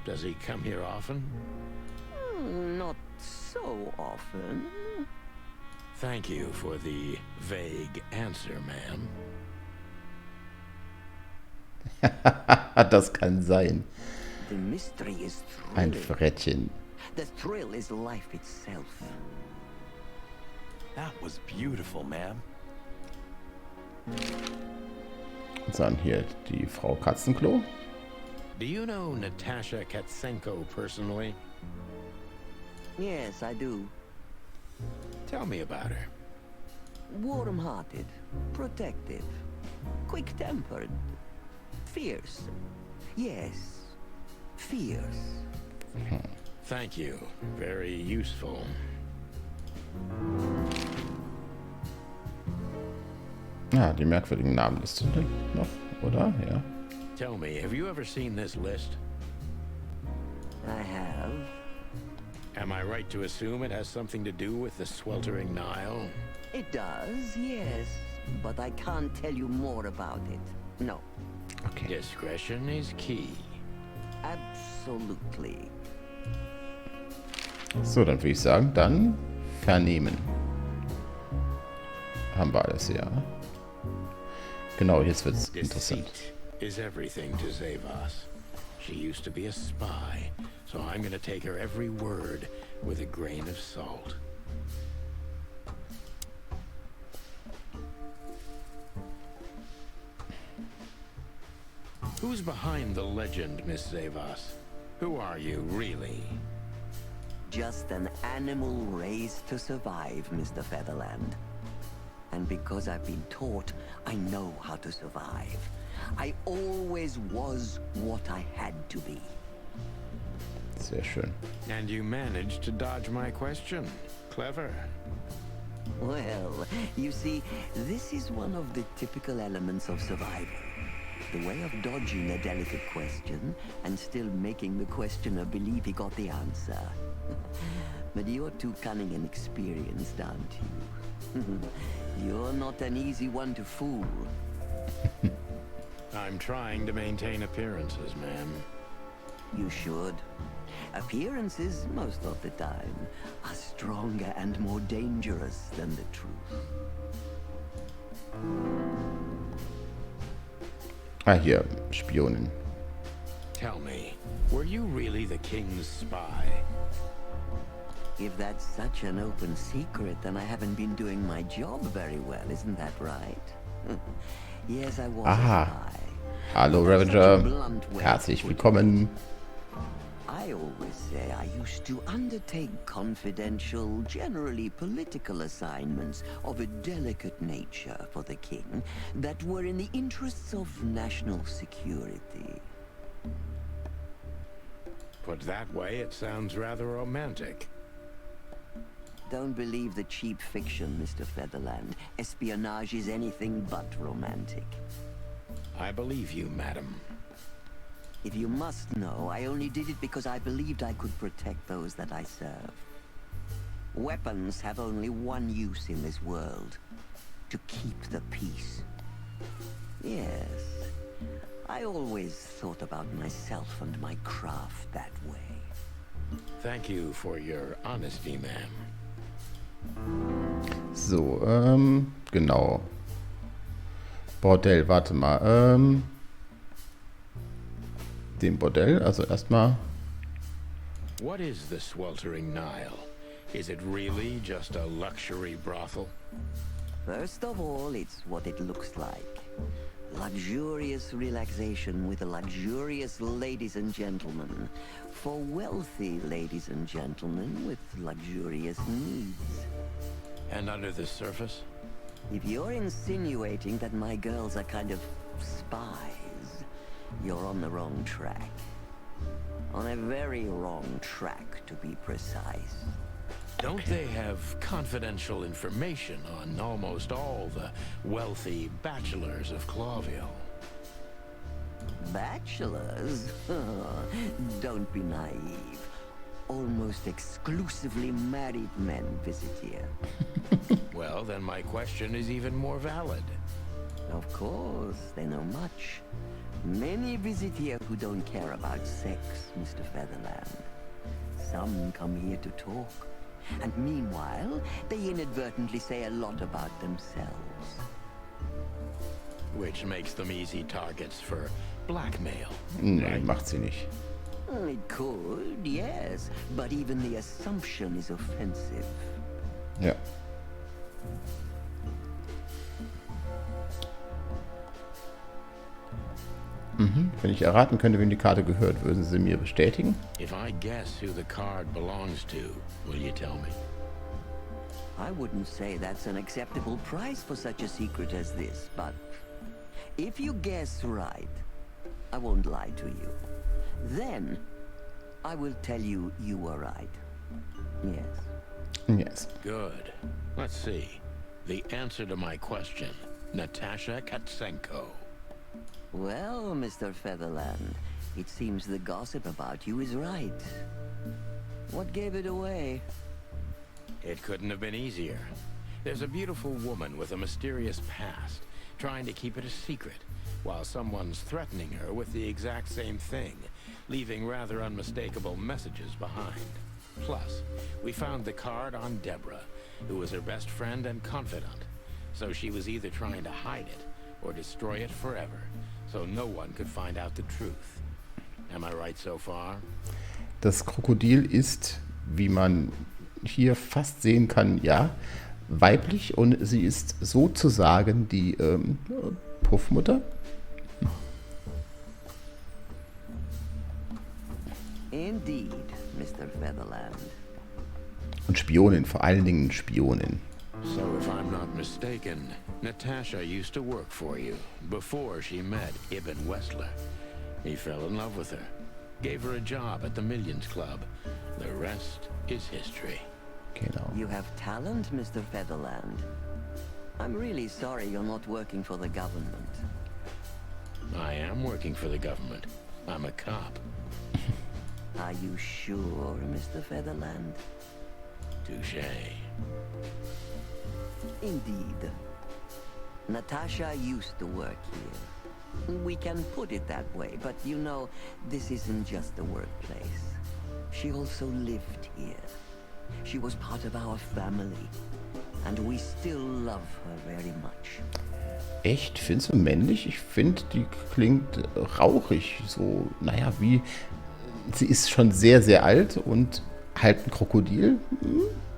Does he come here often? Not so often. Thank you for the vague answer, ma'am. Das kann sein. The mystery is Ein thrilling. Frettchen. The thrill is life itself. That was beautiful, ma'am. Und dann hier die Frau Katzenklo. Do you know Natasha Katsenko personally? Yes, I do. Tell me about her. Warm-hearted, protective, quick-tempered, fierce. Yes, fierce. Thank you. Very useful. Ja, die merkwürdigen Namenliste noch, oder? Ja. Tell me, have you ever seen this list? I have. Am I right to assume it has something to do with the sweltering Nile? It does, yes. But I can't tell you more about it. No, Okay. Discretion is key. absolutely. So, dann würde ich sagen, dann vernehmen. Haben wir alles, ja. Genau, jetzt wird's interessant. Deceit is everything to Zavas. She used to be a spy, so I'm gonna take her every word with a grain of salt. Who's behind the legend, Miss Zavas? Who are you, really? Just an animal raised to survive, Mr. Featherland. And because I've been taught, I know how to survive. I always was what I had to be. Sehr schön. And you managed to dodge my question. Clever. Well, you see, this is one of the typical elements of survival. The way of dodging a delicate question and still making the questioner believe he got the answer. But you're too cunning and experienced, aren't you? You're not an easy one to fool. I'm trying to maintain appearances, ma'am. You should. Appearances, most of the time, are stronger and more dangerous than the truth. Ah, hier, Spionin. Tell me, were you really the king's spy? If that's such an open secret, then I haven't been doing my job very well, isn't that right? Yes, I was Aha. a spy. Hallo, That's such a Ravager. blunt way to Herzlich put it. willkommen. I always say I used to undertake confidential, generally political assignments of a delicate nature for the king that were in the interests of national security. Put that way, it sounds rather romantic. Don't believe the cheap fiction, Mr. Featherland. Espionage is anything but romantic. I believe you, madam. If you must know, I only did it because I believed I could protect those that I serve. Weapons have only one use in this world: to keep the peace. Yes, I always thought about myself and my craft that way. Thank you for your honesty, ma'am. So, genau. Bordell, warte mal. Dem Bordell, also erstmal. What is the sweltering Nile? Is it really just a luxury brothel? First of all, it's what it looks like. Luxurious relaxation with luxurious ladies and gentlemen. For wealthy ladies and gentlemen with luxurious needs. And under the surface? If you're insinuating that my girls are kind of spies, you're on the wrong track. On a very wrong track, to be precise. Don't they have confidential information on almost all the wealthy bachelors of Clawville? Bachelors? Don't be naive. Almost exclusively married men visit here. Well, then my question is even more valid. Of course, they know much. Many visit here who don't care about sex, Mr. Featherland. Some come here to talk. And meanwhile, they inadvertently say a lot about themselves. Which makes them easy targets for blackmail. Nee, right? macht sie nicht. It could, yes. But even the assumption is offensive. Ja. Wenn ich erraten könnte, wem die Karte gehört, würden Sie mir bestätigen? If I guess who the card belongs to, will you tell me? I wouldn't say that's an acceptable price for such a secret as this, but if you guess right, I won't lie to you. Then, I will tell you you were right. Yes. Yes. Good. Let's see. The answer to my question. Natasha Katsenko. Well, Mr. Featherland, it seems the gossip about you is right. What gave it away? It couldn't have been easier. There's a beautiful woman with a mysterious past, trying to keep it a secret, while someone's threatening her with the exact same thing, leaving rather unmistakable messages behind. Plus, we found the card on Deborah, who was her best friend and confidant. So she was either trying to hide it, or destroy it forever, so no one could find out the truth. Am I right so far? Das Krokodil ist, wie man hier fast sehen kann, ja, weiblich und sie ist sozusagen die Puffmutter. Indeed, Mr. Featherland. Und Spionin, vor allen Dingen Spionin. So if I'm not mistaken, Natasha used to work for you before she met Ibn Wessler. He fell in love with her, gave her a job at the Millions Club. The rest is history. Genau. You have talent, Mr. Featherland. I'm really sorry you're not working for the government. I am working for the government. I'm a cop. Are you sure, Mr. Featherland? Touché. Indeed. Natasha used to work here. We can put it that way, but you know, this isn't just a workplace. She also lived here. She was part of our family, and we still love her very much. Echt? Findest du männlich? Ich finde, die klingt rauchig. So, naja, wie... Sie ist schon sehr, sehr alt und halt ein Krokodil.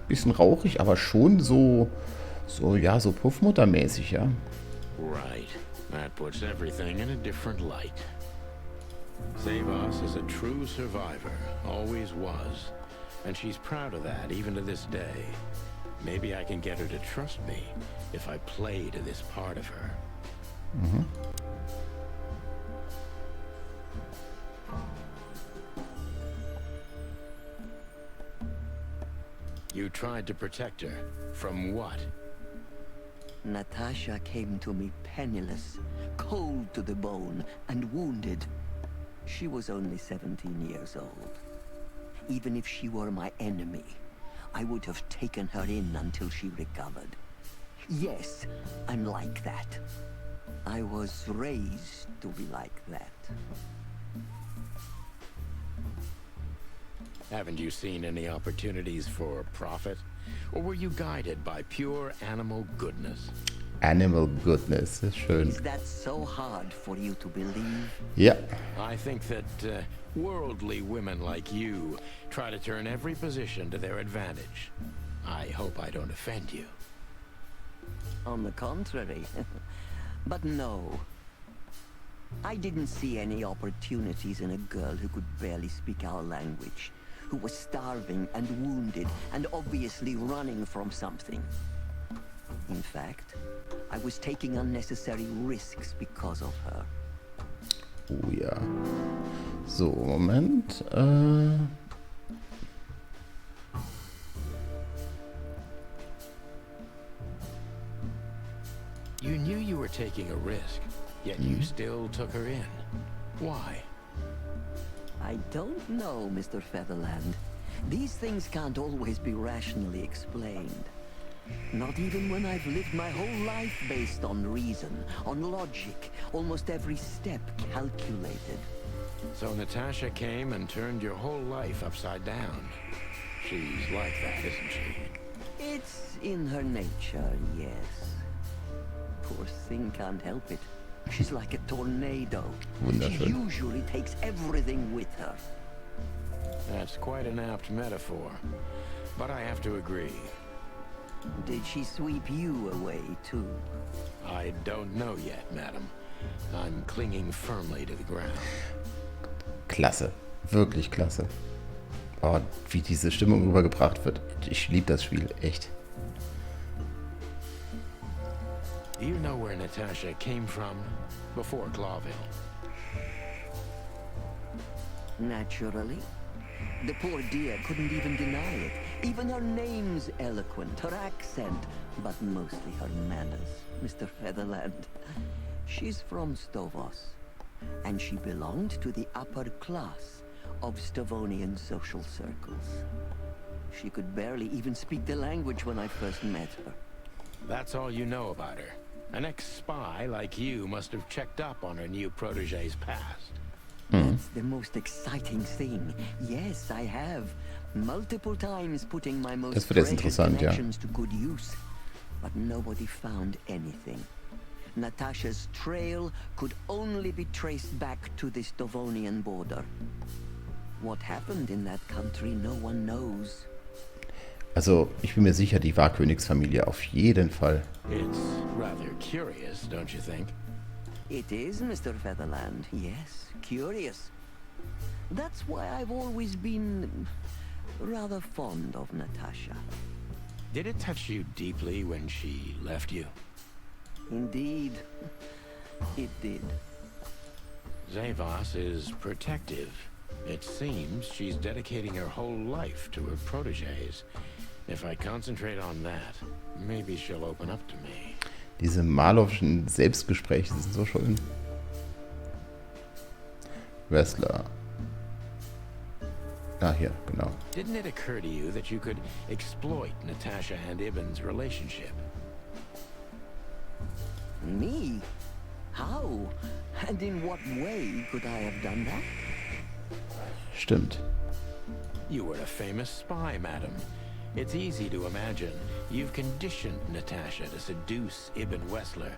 Bisschen rauchig, aber schon so ja, so Puffmuttermäßig, ja. Right. That puts everything in a different light. Zavos is a true survivor, always was. And she's proud of that, even to this day. Maybe I can get her to trust me if I play to this part of her. You tried to protect her. From what? Natasha came to me penniless, cold to the bone, and wounded. She was only 17 years old. Even if she were my enemy, I would have taken her in until she recovered. Yes, I'm like that. I was raised to be like that. Haven't you seen any opportunities for profit? Or were you guided by pure animal goodness? Animal Goodness, ist schön. Is that so hard for you to believe? Ja. I think that worldly women like you try to turn every position to their advantage. I hope I don't offend you. On the contrary. But no. I didn't see any opportunities in a girl who could barely speak our language, who was starving and wounded and obviously running from something. In fact, I was taking unnecessary risks because of her. Oh ja. So, Moment. You knew you were taking a risk, yet you still took her in. Why? I don't know, Mr. Featherland. These things can't always be rationally explained. Not even when I've lived my whole life based on reason, on logic, almost every step calculated. So Natasha came and turned your whole life upside down. She's like that, isn't she? It's in her nature, yes. Poor thing can't help it. She's like a tornado. She Wunderschön. usually takes everything with her. That's quite an apt metaphor. But I have to agree. Did she sweep you away, too? I don't know yet, madam. I'm clinging firmly to the ground. Klasse. Wirklich klasse. Oh, wie diese Stimmung rübergebracht wird. Ich liebe das Spiel, echt. Do you know where Natasha came from before Clawville? Naturally. The poor dear couldn't even deny it. Even her name's eloquent, her accent, but mostly her manners, Mr. Featherland. She's from Stovos, and she belonged to the upper class of Stavonian social circles. She could barely even speak the language when I first met her. That's all you know about her. An ex-spy like you must have checked up on her new protege's past. That's the most exciting thing. Yes, I have. Multiple times putting my most Das wird jetzt treasured interessant, ja. connections to good use. But nobody found anything. Natasha's trail could only be traced back to the Stavonian border. What happened in that country, no one knows. Also, ich bin mir sicher, die war Königsfamilie. Auf jeden Fall. It's rather curious, don't you think? It is, Mr. Featherland. Yes, curious. That's why I've always been rather fond of Natasha. Did it touch you deeply when she left you? Indeed, it did. Zavas is protective. It seems she's dedicating her whole life to her proteges. If I concentrate on that, maybe she'll open up to me. Diese malowischen Selbstgespräche sind so schön. Wrestler. Ah, hier, genau. Didn't it occur to you that you could exploit Natasha and Ibn's relationship? Me? How? And in what way could I have done that? Stimmt. You were a famous spy, madam. It's easy to imagine you've conditioned Natasha to seduce Ibn Wessler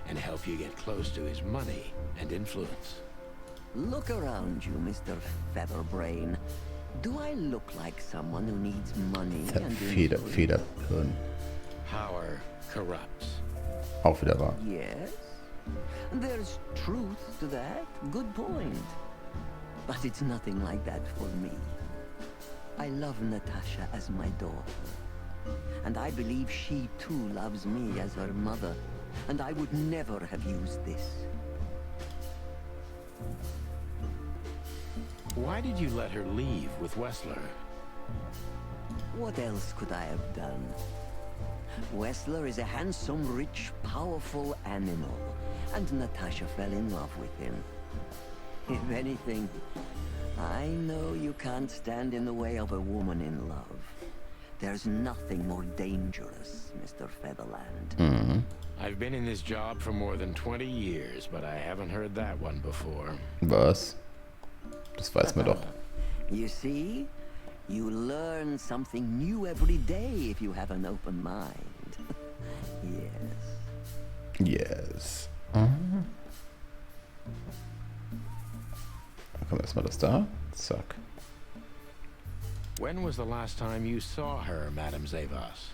and help you get close to his money and influence. Look around you, Mr. Featherbrain. Do I look like someone who needs money and influence? Federhirn. Power corrupts. Auch wieder wahr. Yes. There's truth to that. Good point. But it's nothing like that for me. I love Natasha as my daughter. And I believe she too loves me as her mother. And I would never have used this. Why did you let her leave with Wessler? What else could I have done? Wessler is a handsome, rich, powerful animal. And Natasha fell in love with him. If anything, I know you can't stand in the way of a woman in love. There's nothing more dangerous, Mr. Featherland. I've been in this job for more than 20 years, but I haven't heard that one before. Was? Das weiß man doch. You see? You learn something new every day if you have an open mind. Yes. Yes. Dann kommt erstmal das da. Zack. When was the last time you saw her, Madame Zavas?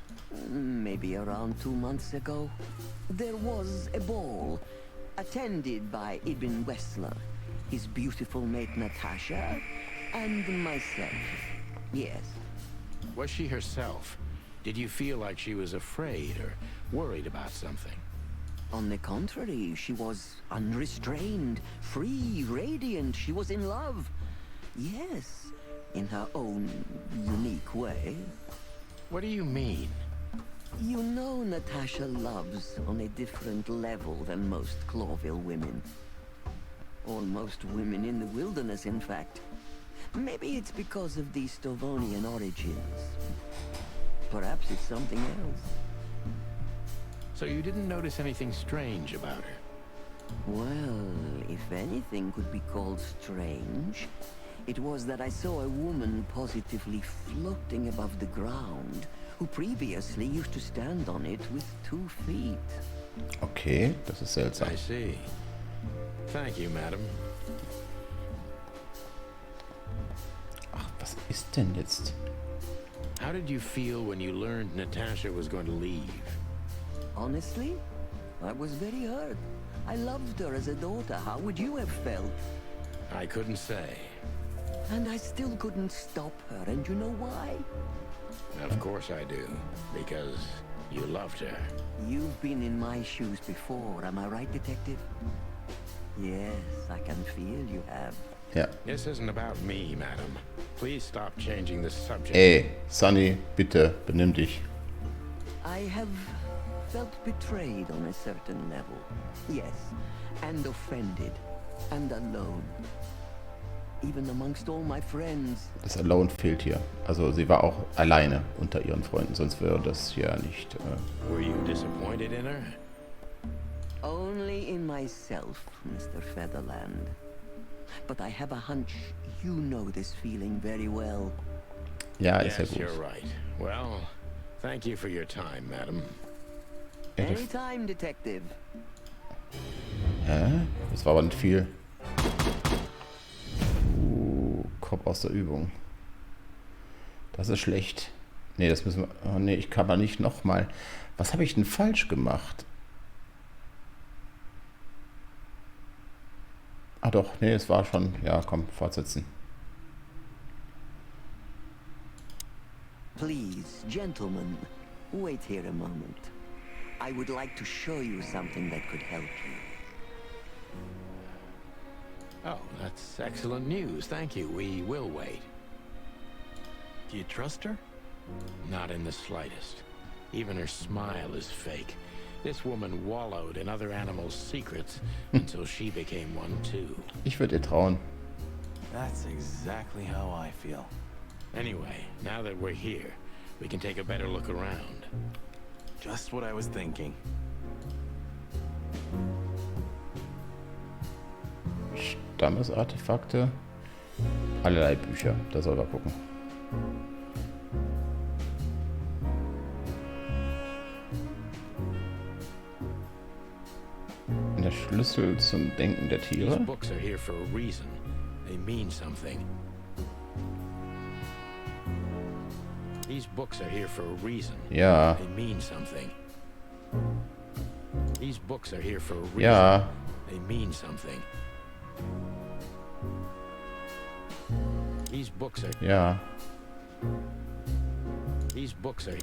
Maybe around 2 months ago. There was a ball attended by Ibn Wessler, his beautiful mate Natasha, and myself. Yes. Was she herself? Did you feel like she was afraid or worried about something? On the contrary, she was unrestrained, free, radiant. She was in love. Yes, in her own unique way. What do you mean? You know Natasha loves on a different level than most Clawville women. Or most women in the wilderness, in fact. Maybe it's because of the Stavonian origins. Perhaps it's something else. So you didn't notice anything strange about her? Well, if anything could be called strange, it was that I saw a woman positively floating above the ground, who previously used to stand on it with 2 feet. Okay, das ist seltsam. I see. Thank you, madam. Ach, was ist denn jetzt? How did you feel when you learned Natasha was going to leave? Honestly, I was very hurt. I loved her as a daughter. How would you have felt? I couldn't say. And I still couldn't stop her, and you know why? Of course I do. Because you loved her. You've been in my shoes before, am I right, Detective? Yes, I can feel you have. Ja. This isn't about me, madam. Please stop changing the subject. Ey, Sunny, bitte, benimm dich. I have felt betrayed on a certain level. Yes, and offended, and alone. Even amongst all my friends. Das Alone fehlt hier. Also sie war auch alleine unter ihren Freunden, sonst wäre das ja nicht... Were you disappointed in her? Only in myself, Mr. Featherland. But I have a hunch you know this feeling very well. Ja, ist ja Yes, gut. you're right. Well, thank you for your time, madam. Anytime, Detective. Hä? Das war aber nicht viel. Kopf aus der Übung. Das ist schlecht. Nee, das müssen wir... Oh nee, ich kann aber nicht nochmal... Was habe ich denn falsch gemacht? Ah doch, nee, es war schon... Ja, komm, fortsetzen. Please, gentlemen, wait here a moment. I would like to show you something that could help you. Oh, that's excellent news. Thank you. We will wait. Do you trust her? Not in the slightest. Even her smile is fake. This woman wallowed in other animals' secrets until she became one too. Ich würde ihr trauen. That's exactly how I feel. Anyway, now that we're here, we can take a better look around. Just what I was thinking. Stammesartefakte. Allerlei Bücher. Da soll man gucken. Der Schlüssel zum Denken der These Tiere. books are here for a reason. They mean something. These books are here for a reason. Ja. They mean something. These books are here for a reason. Ja. They mean something. These books are... Ja. These books are...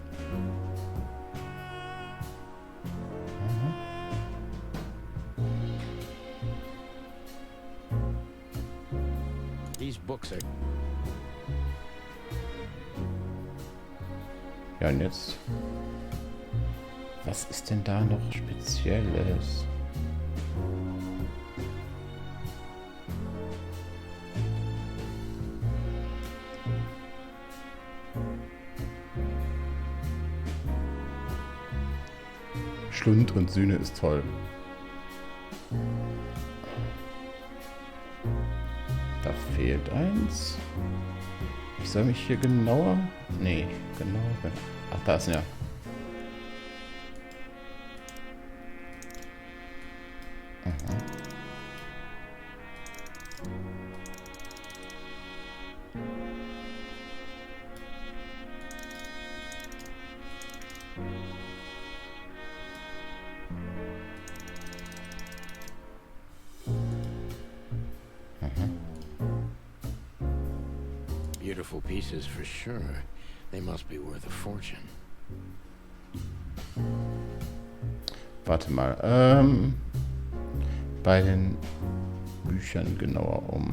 These books are... Ja, und jetzt? Was ist denn da noch Spezielles? Schlund und Sühne ist toll. Da fehlt eins. Ich soll mich hier genauer... Nee, genauer... Ach, da ist ja. Aha. Beautiful pieces for sure. They must be worth a fortune. Warte mal. Bei den Büchern genauer um.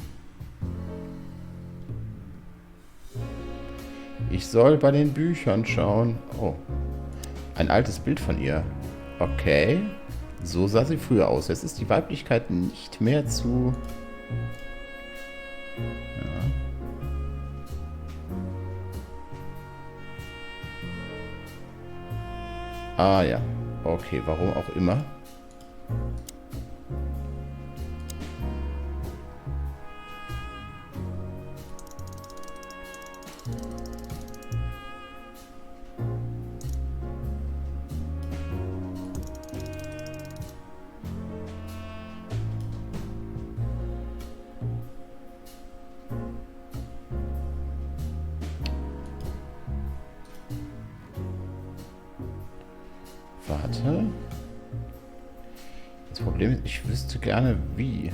Ich soll bei den Büchern schauen. Oh. Ein altes Bild von ihr. Okay. So sah sie früher aus. Jetzt ist die Weiblichkeit nicht mehr zu... Ja. Ah ja. Okay, warum auch immer. Warte. Das Problem ist, ich wüsste gerne wie.